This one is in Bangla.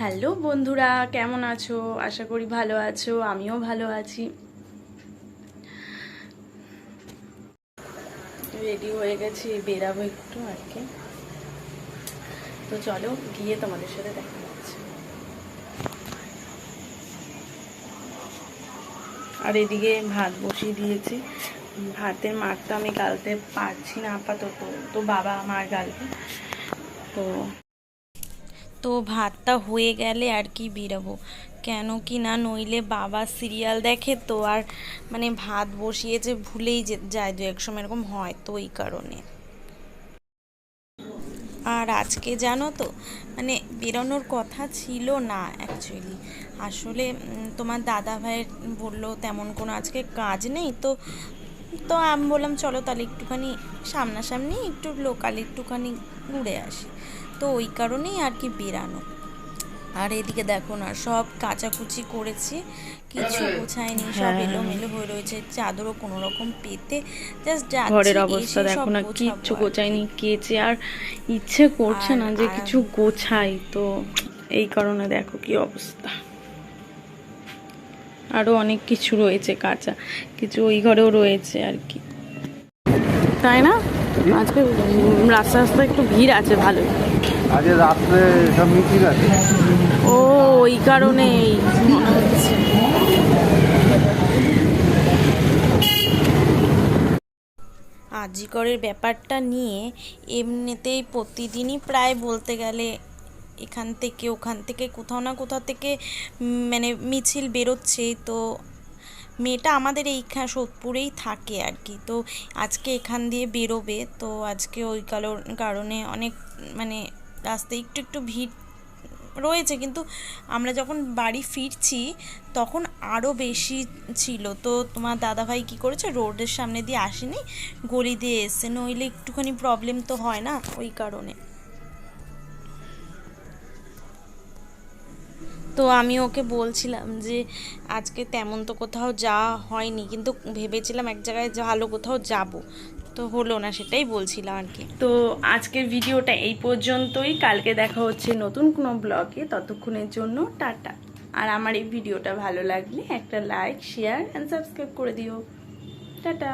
হ্যালো বন্ধুরা, কেমন আছো? আশা করি ভালো আছো, আমিও ভালো আছি। রেডি হয়ে গেছি, বেরাবো একটু আর কি। তো চলো গিয়ে তোমাদের সাথে দেখা হচ্ছে। আর এদিকে ভাত বসিয়ে দিয়েছি। ভাতের মারটা আমি গালতে পারছি না আপাতত, তো বাবা আমার গালবে। তো তো ভাতটা হয়ে গেলে আর কি বেরাবো, কেন কি না নইলে বাবা সিরিয়াল দেখে তো, আর মানে ভাত বসিয়েছে ভুলেই যায়, দু এক সময় এরকম হয়, তো এই কারণে। আর আজকে জানো তো, মানে বেরোনোর কথা ছিল না অ্যাকচুয়ালি। আসলে তোমার দাদা ভাইয়ের বললো তেমন কোনো আজকে কাজ নেই, তো তো আমি বললাম চলো তাহলে একটুখানি সামনাসামনি একটু লোকাল একটুখানি ঘুরে আসি। তো ওই কারণেই আর কি বেরানো। আর এদিকে দেখো না, সব কাচাকুচি করেছি, কিছু গোছায়নি, সব এলোমেলো হয়ে রয়েছে, চাদরও কোনো রকম পেতে জাস্ট যাচ্ছি। ঘরের অবস্থা দেখো না, কিচ্ছু গোছায়নি, কেচে আর ইচ্ছে করছে না যে কিছু গোছাই, তো এই কারণে দেখো কি অবস্থা। আরো অনেক কিছু রয়েছে কাঁচা, কিছু ওই ঘরেও রয়েছে আর কি, তাই না? আজকে রাস্তা রাস্তা একটু ভিড় আছে ভালোই। আজকে রাত্রে সব মিটিং আছে। ও ওই কারণেই মনে হচ্ছে। আজিকরের ব্যাপারটা নিয়ে এমনিতেই প্রতিদিনই প্রায় বলতে গেলে এখান থেকে ওখান থেকে কোথাও না কোথাও থেকে মানে মিছিল বেরোচ্ছে। তো মেয়েটা আমাদের এইখানে সোদপুরেই থাকে আর কি, তো আজকে এখান দিয়ে বেরোবে, তো আজকে ওই কারণে অনেক মানে রাস্তায় একটু একটু ভিড় রয়েছে, কিন্তু আমরা যখন বাড়ি ফিরছি তখন আরও বেশি ছিল। তো তোমার দাদাভাই কী করেছে, রোডের সামনে দিয়ে আসেনি, গলি দিয়ে এসে, নইলে একটুখানি প্রবলেম তো হয় না, ওই কারণে। তো আমি ওকে বলছিলাম যে আজকে তেমন তো কোথাও যাওয়া হয়নি, কিন্তু ভেবেছিলাম এক জায়গায় ভালো কোথাও যাব, তো হলো না, সেটাই বলছিলাম আর কি। তো আজকের ভিডিওটা এই পর্যন্তই, কালকে দেখা হচ্ছে নতুন কোনো ব্লগে, ততক্ষণের জন্য টাটা। আর আমার এই ভিডিওটা ভালো লাগলে একটা লাইক, শেয়ার অ্যান্ড সাবস্ক্রাইব করে দিও। টাটা।